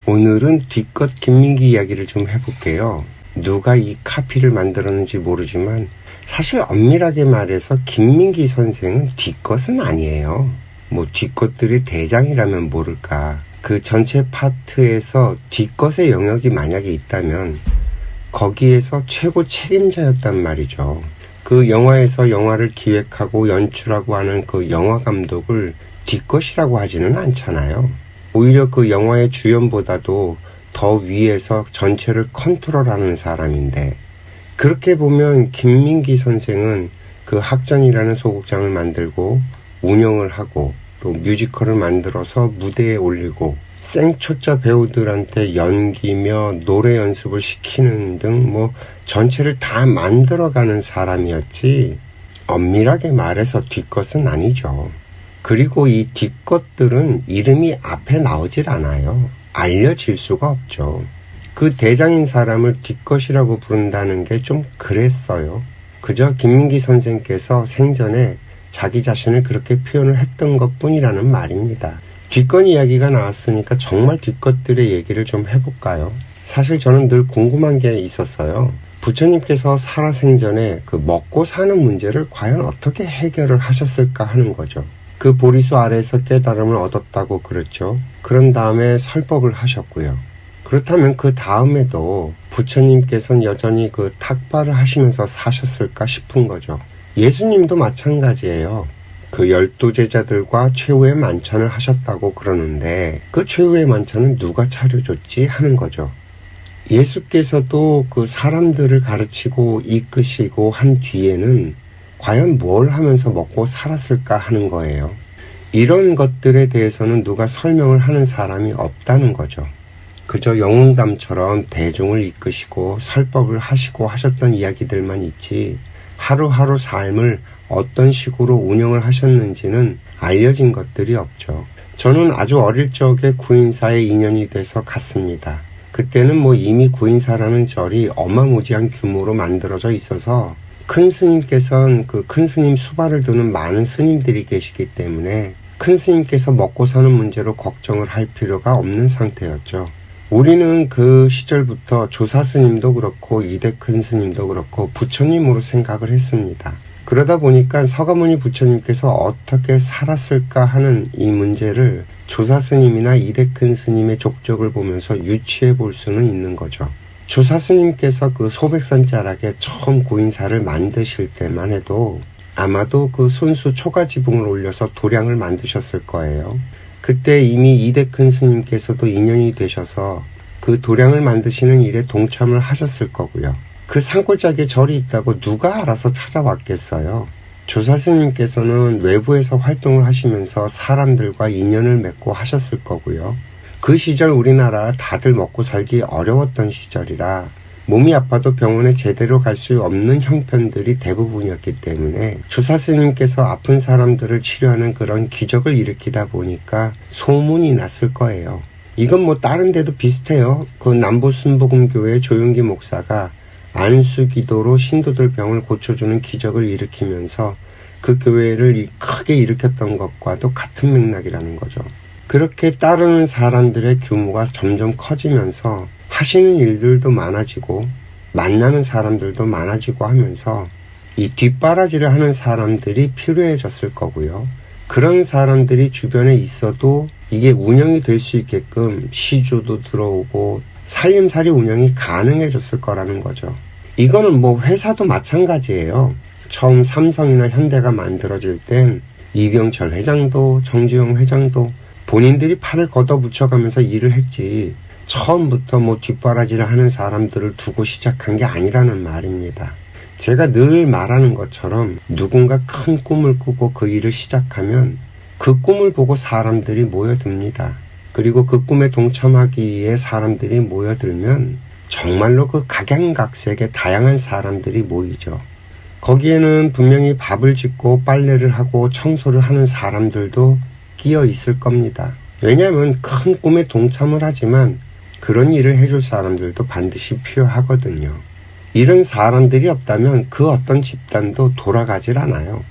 오늘은 뒤끝 김민기 이야기를 좀 해볼게요. 누가 이 카피를 만들었는지 모르지만 사실 엄밀하게 말해서 김민기 선생은 뒤끝은 아니에요. 뭐 뒤끝들이 대장이라면 모를까. 그 전체 파트에서 뒤끝의 영역이 만약에 있다면 거기에서 최고 책임자였단 말이죠. 그 영화에서 영화를 기획하고 연출하고 하는 그 영화 감독을 뒤끝이라고 하지는 않잖아요. 오히려 그 영화의 주연보다도 더 위에서 전체를 컨트롤하는 사람인데, 그렇게 보면 김민기 선생은 그 학전이라는 소극장을 만들고 운영을 하고 또 뮤지컬을 만들어서 무대에 올리고 생초짜 배우들한테 연기며 노래 연습을 시키는 등 뭐 전체를 다 만들어가는 사람이었지, 엄밀하게 말해서 뒤끝은 아니죠. 그리고 이 뒤끝들은 이름이 앞에 나오질 않아요. 알려질 수가 없죠. 그 대장인 사람을 뒤끝이라고 부른다는 게 좀 그랬어요. 그저 김민기 선생께서 생전에 자기 자신을 그렇게 표현을 했던 것뿐이라는 말입니다. 뒤끝 이야기가 나왔으니까 정말 뒤끝들의 얘기를 좀 해볼까요? 사실 저는 늘 궁금한 게 있었어요. 부처님께서 살아생전에 그 먹고 사는 문제를 과연 어떻게 해결을 하셨을까 하는 거죠. 그 보리수 아래에서 깨달음을 얻었다고 그랬죠. 그런 다음에 설법을 하셨고요. 그렇다면 그 다음에도 부처님께서는 여전히 그 탁발을 하시면서 사셨을까 싶은 거죠. 예수님도 마찬가지예요. 그 12제자들과 최후의 만찬을 하셨다고 그러는데 그 최후의 만찬은 누가 차려줬지 하는 거죠. 예수께서도 그 사람들을 가르치고 이끄시고 한 뒤에는 과연 뭘 하면서 먹고 살았을까 하는 거예요. 이런 것들에 대해서는 누가 설명을 하는 사람이 없다는 거죠. 그저 영웅담처럼 대중을 이끄시고 설법을 하시고 하셨던 이야기들만 있지, 하루하루 삶을 어떤 식으로 운영을 하셨는지는 알려진 것들이 없죠. 저는 아주 어릴 적에 구인사에 인연이 돼서 갔습니다. 그때는 뭐 이미 구인사라는 절이 어마무지한 규모로 만들어져 있어서 큰 스님께서는 그 큰 스님 수발을 두는 많은 스님들이 계시기 때문에 큰 스님께서 먹고 사는 문제로 걱정을 할 필요가 없는 상태였죠. 우리는 그 시절부터 조사 스님도 그렇고 이대 큰 스님도 그렇고 부처님으로 생각을 했습니다. 그러다 보니까 서가모니 부처님께서 어떻게 살았을까 하는 이 문제를 조사 스님이나 이대 큰 스님의 족적을 보면서 유추해 볼 수는 있는 거죠. 조사 스님께서 그 소백산자락에 처음 구인사를 만드실 때만 해도 아마도 그 손수 초가지붕을 올려서 도량을 만드셨을 거예요. 그때 이미 이대 큰 스님께서도 인연이 되셔서 그 도량을 만드시는 일에 동참을 하셨을 거고요. 그 산골짜기에 절이 있다고 누가 알아서 찾아왔겠어요. 조사 스님께서는 외부에서 활동을 하시면서 사람들과 인연을 맺고 하셨을 거고요. 그 시절 우리나라 다들 먹고 살기 어려웠던 시절이라 몸이 아파도 병원에 제대로 갈 수 없는 형편들이 대부분이었기 때문에 조사 스님께서 아픈 사람들을 치료하는 그런 기적을 일으키다 보니까 소문이 났을 거예요. 이건 뭐 다른 데도 비슷해요. 그 남부순복음교회 조용기 목사가 안수기도로 신도들 병을 고쳐주는 기적을 일으키면서 그 교회를 크게 일으켰던 것과도 같은 맥락이라는 거죠. 그렇게 따르는 사람들의 규모가 점점 커지면서 하시는 일들도 많아지고 만나는 사람들도 많아지고 하면서 이 뒷바라지를 하는 사람들이 필요해졌을 거고요. 그런 사람들이 주변에 있어도 이게 운영이 될 수 있게끔 시주도 들어오고 살림살이 운영이 가능해졌을 거라는 거죠. 이거는 뭐 회사도 마찬가지예요. 처음 삼성이나 현대가 만들어질 땐 이병철 회장도 정주영 회장도 본인들이 팔을 걷어붙여가면서 일을 했지 처음부터 뭐 뒷바라지를 하는 사람들을 두고 시작한 게 아니라는 말입니다. 제가 늘 말하는 것처럼 누군가 큰 꿈을 꾸고 그 일을 시작하면 그 꿈을 보고 사람들이 모여듭니다. 그리고 그 꿈에 동참하기 위해 사람들이 모여들면 정말로 그 각양각색의 다양한 사람들이 모이죠. 거기에는 분명히 밥을 짓고 빨래를 하고 청소를 하는 사람들도 끼어 있을 겁니다. 왜냐하면 큰 꿈에 동참을 하지만 그런 일을 해줄 사람들도 반드시 필요하거든요. 이런 사람들이 없다면 그 어떤 집단도 돌아가질 않아요.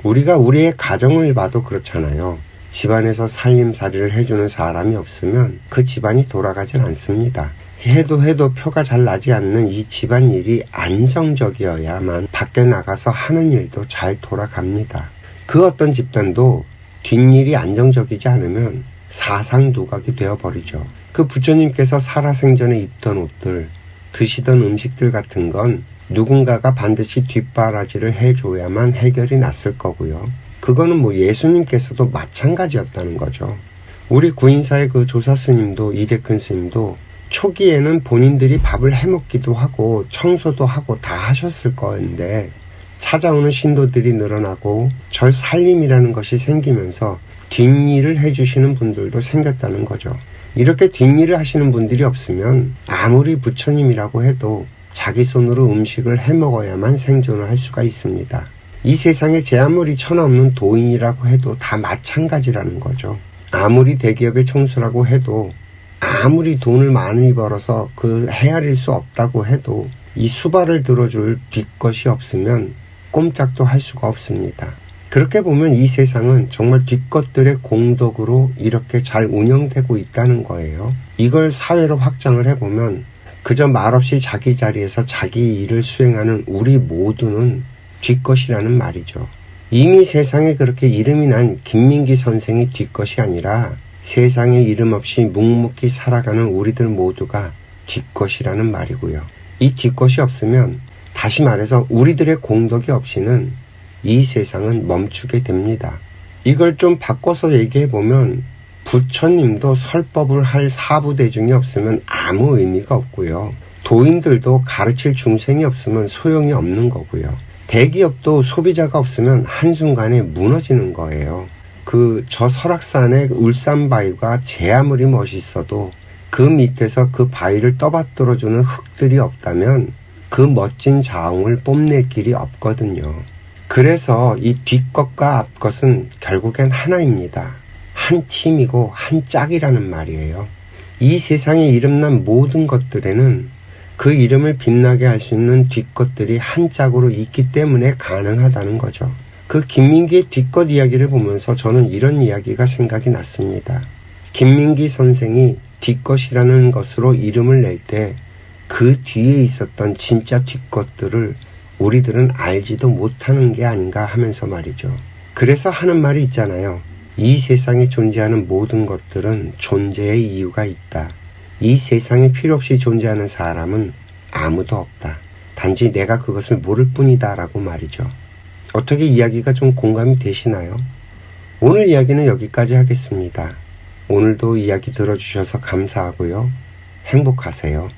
우리가 우리의 가정을 봐도 그렇잖아요. 집안에서 살림살이를 해주는 사람이 없으면 그 집안이 돌아가질 않습니다. 해도 표가 잘 나지 않는 이 집안일이 안정적이어야만 밖에 나가서 하는 일도 잘 돌아갑니다. 그 어떤 집단도 뒷일이 안정적이지 않으면 사상두각이 되어버리죠. 그 부처님께서 살아생전에 입던 옷들, 드시던 음식들 같은 건 누군가가 반드시 뒷바라지를 해줘야만 해결이 났을 거고요. 그거는 예수님께서도 마찬가지였다는 거죠. 우리 구인사의 그 조사 스님도 이대큰 스님도 초기에는 본인들이 밥을 해먹기도 하고 청소도 하고 다 하셨을 거였는데 찾아오는 신도들이 늘어나고 절 살림이라는 것이 생기면서 뒷일을 해주시는 분들도 생겼다는 거죠. 이렇게 뒷일을 하시는 분들이 없으면 아무리 부처님이라고 해도 자기 손으로 음식을 해먹어야만 생존을 할 수가 있습니다. 이 세상에 제 아무리 천하 없는 도인이라고 해도 다 마찬가지라는 거죠. 아무리 대기업의 총수라고 해도 아무리 돈을 많이 벌어서 그 헤아릴 수 없다고 해도 이 수발을 들어줄 뒷것이 없으면 꼼짝도 할 수가 없습니다. 그렇게 보면 이 세상은 정말 뒷것들의 공덕으로 이렇게 잘 운영되고 있다는 거예요. 이걸 사회로 확장을 해보면 그저 말없이 자기 자리에서 자기 일을 수행하는 우리 모두는 뒷것이라는 말이죠. 이미 세상에 그렇게 이름이 난 김민기 선생이 뒷것이 아니라 세상에 이름 없이 묵묵히 살아가는 우리들 모두가 뒷것이라는 말이고요. 이 뒷것이 없으면 다시 말해서 우리들의 공덕이 없이는 이 세상은 멈추게 됩니다. 이걸 좀 바꿔서 얘기해보면 부처님도 설법을 할 사부대중이 없으면 아무 의미가 없고요. 도인들도 가르칠 중생이 없으면 소용이 없는 거고요. 대기업도 소비자가 없으면 한순간에 무너지는 거예요. 저 설악산의 울산바위가 제 아무리 멋있어도 그 밑에서 그 바위를 떠받들어주는 흙들이 없다면 그 멋진 자웅을 뽐낼 길이 없거든요. 그래서 이 뒷것과 앞것은 결국엔 하나입니다. 한 팀이고 한 짝이라는 말이에요. 이 세상에 이름난 모든 것들에는 그 이름을 빛나게 할 수 있는 뒷것들이 한 짝으로 있기 때문에 가능하다는 거죠. 그 김민기의 뒷것 이야기를 보면서 저는 이런 이야기가 생각이 났습니다. 김민기 선생이 뒷것이라는 것으로 이름을 낼 때 그 뒤에 있었던 진짜 뒷것들을 우리들은 알지도 못하는 게 아닌가 하면서 말이죠. 그래서 하는 말이 있잖아요. 이 세상에 존재하는 모든 것들은 존재의 이유가 있다. 이 세상에 필요 없이 존재하는 사람은 아무도 없다. 단지 내가 그것을 모를 뿐이다 라고 말이죠. 어떻게 이야기가 좀 공감이 되시나요? 오늘 이야기는 여기까지 하겠습니다. 오늘도 이야기 들어주셔서 감사하고요. 행복하세요.